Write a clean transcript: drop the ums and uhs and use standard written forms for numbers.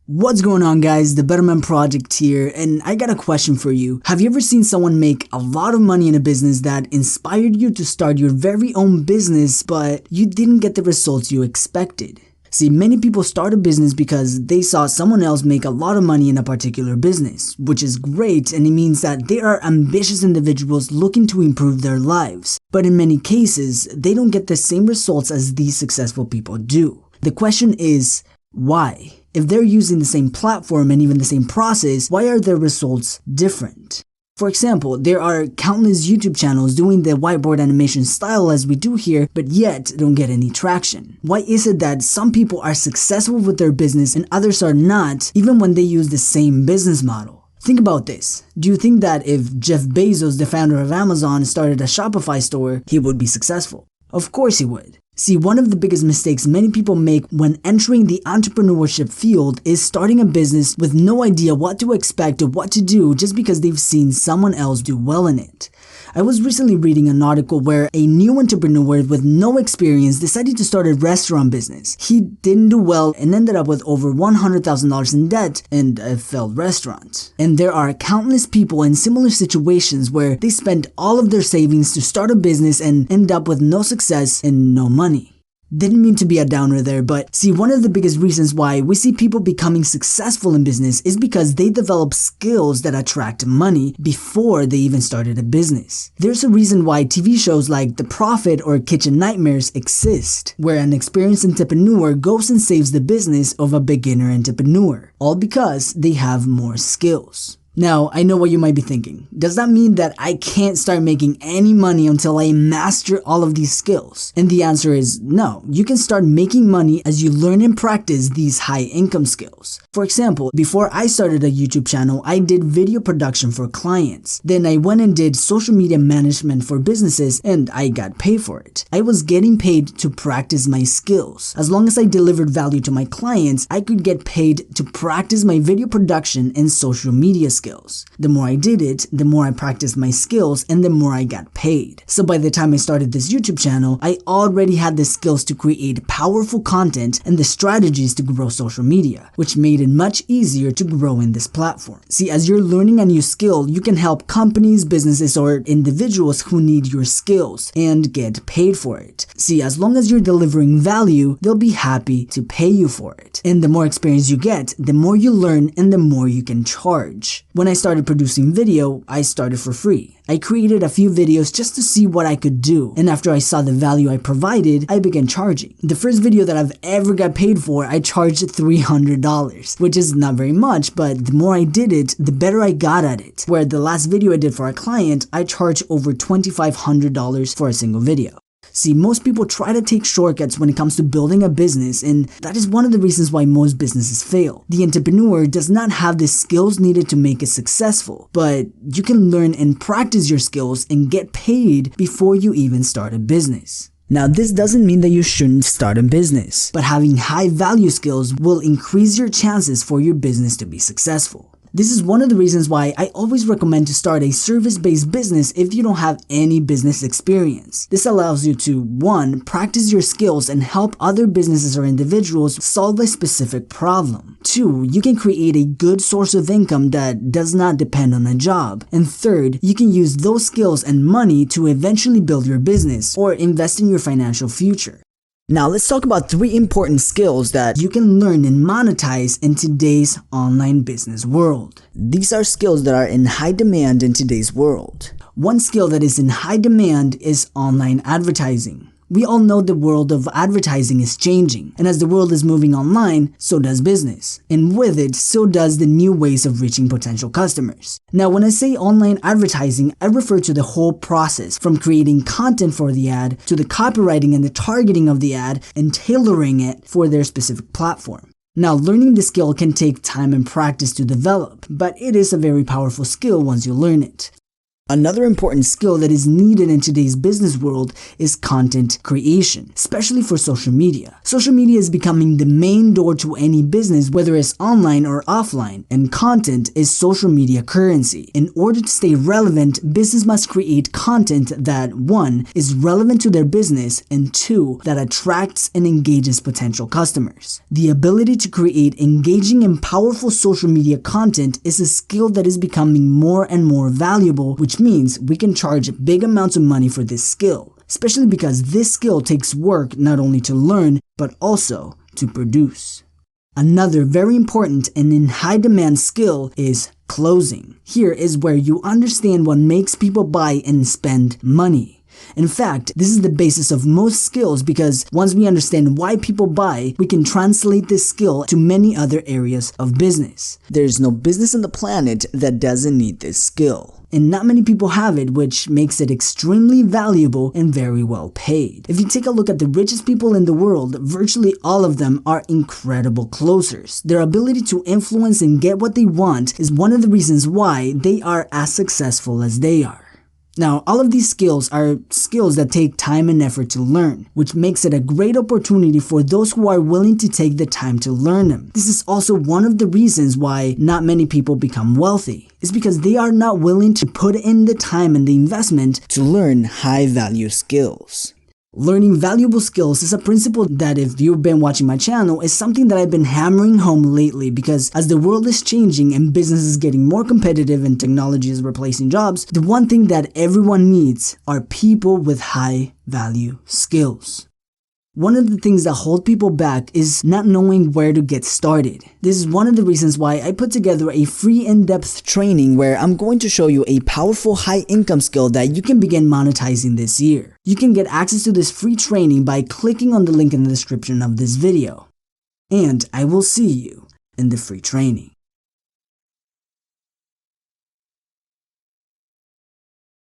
What's going on, guys? The Betterment Project here, and I got a question for you. Have you ever seen someone make a lot of money in a business that inspired you to start your very own business, but you didn't get the results you expected? See, many people start a business because they saw someone else make a lot of money in a particular business, which is great, and it means that they are ambitious individuals looking to improve their lives. But in many cases, they don't get the same results as these successful people do. The question is, why? If they're using the same platform and even the same process, why are their results different? For example, there are countless YouTube channels doing the whiteboard animation style as we do here, but yet don't get any traction. Why is it that some people are successful with their business and others are not, even when they use the same business model? Think about this. Do you think that if Jeff Bezos, the founder of Amazon, started a Shopify store, he would be successful? Of course he would. See, one of the biggest mistakes many people make when entering the entrepreneurship field is starting a business with no idea what to expect or what to do just because they've seen someone else do well in it. I was recently reading an article where a new entrepreneur with no experience decided to start a restaurant business. He didn't do well and ended up with over $100,000 in debt and a failed restaurant. And there are countless people in similar situations where they spent all of their savings to start a business and end up with no success and no money. Didn't mean to be a downer there, but see, one of the biggest reasons why we see people becoming successful in business is because they develop skills that attract money before they even started a business. There's a reason why TV shows like The Profit or Kitchen Nightmares exist, where an experienced entrepreneur goes and saves the business of a beginner entrepreneur, all because they have more skills. Now, I know what you might be thinking. Does that mean that I can't start making any money until I master all of these skills? And the answer is no. You can start making money as you learn and practice these high income skills. For example, before I started a YouTube channel, I did video production for clients. Then I went and did social media management for businesses and I got paid for it. I was getting paid to practice my skills. As long as I delivered value to my clients, I could get paid to practice my video production and social media skills. The more I did it, the more I practiced my skills and the more I got paid. So by the time I started this YouTube channel, I already had the skills to create powerful content and the strategies to grow social media, which made it much easier to grow in this platform. See, as you're learning a new skill, you can help companies, businesses, or individuals who need your skills and get paid for it. See, as long as you're delivering value, they'll be happy to pay you for it. And the more experience you get, the more you learn and the more you can charge. When I started producing video, I started for free. I created a few videos just to see what I could do, and after I saw the value I provided, I began charging. The first video that I've ever got paid for, I charged $300, which is not very much, but the more I did it, the better I got at it. Where the last video I did for a client, I charged over $2,500 for a single video. See, most people try to take shortcuts when it comes to building a business, and that is one of the reasons why most businesses fail. The entrepreneur does not have the skills needed to make it successful, but you can learn and practice your skills and get paid before you even start a business. Now, this doesn't mean that you shouldn't start a business, but having high value skills will increase your chances for your business to be successful. This is one of the reasons why I always recommend to start a service-based business if you don't have any business experience. This allows you to 1. Practice your skills and help other businesses or individuals solve a specific problem. 2. You can create a good source of income that does not depend on a job. And 3rd, you can use those skills and money to eventually build your business or invest in your financial future. Now let's talk about 3 important skills that you can learn and monetize in today's online business world. These are skills that are in high demand in today's world. One skill that is in high demand is online advertising. We all know the world of advertising is changing, and as the world is moving online, so does business. And with it, so does the new ways of reaching potential customers. Now, when I say online advertising, I refer to the whole process, from creating content for the ad, to the copywriting and the targeting of the ad, and tailoring it for their specific platform. Now, learning the skill can take time and practice to develop, but it is a very powerful skill once you learn it. Another important skill that is needed in today's business world is content creation, especially for social media. Social media is becoming the main door to any business, whether it's online or offline, and content is social media currency. In order to stay relevant, business must create content that 1. Is relevant to their business, and 2. That attracts and engages potential customers. The ability to create engaging and powerful social media content is a skill that is becoming more and more valuable, which means we can charge big amounts of money for this skill, especially because this skill takes work not only to learn, but also to produce. Another very important and in high demand skill is closing. Here is where you understand what makes people buy and spend money. In fact, this is the basis of most skills because once we understand why people buy, we can translate this skill to many other areas of business. There's no business on the planet that doesn't need this skill. And not many people have it, which makes it extremely valuable and very well paid. If you take a look at the richest people in the world, virtually all of them are incredible closers. Their ability to influence and get what they want is one of the reasons why they are as successful as they are. Now, all of these skills are skills that take time and effort to learn, which makes it a great opportunity for those who are willing to take the time to learn them. This is also one of the reasons why not many people become wealthy. It's because they are not willing to put in the time and the investment to learn high-value skills. Learning valuable skills is a principle that, if you've been watching my channel, is something that I've been hammering home lately because as the world is changing and business is getting more competitive and technology is replacing jobs, the one thing that everyone needs are people with high value skills. One of the things that hold people back is not knowing where to get started. This is one of the reasons why I put together a free in-depth training where I'm going to show you a powerful high-income skill that you can begin monetizing this year. You can get access to this free training by clicking on the link in the description of this video. And I will see you in the free training.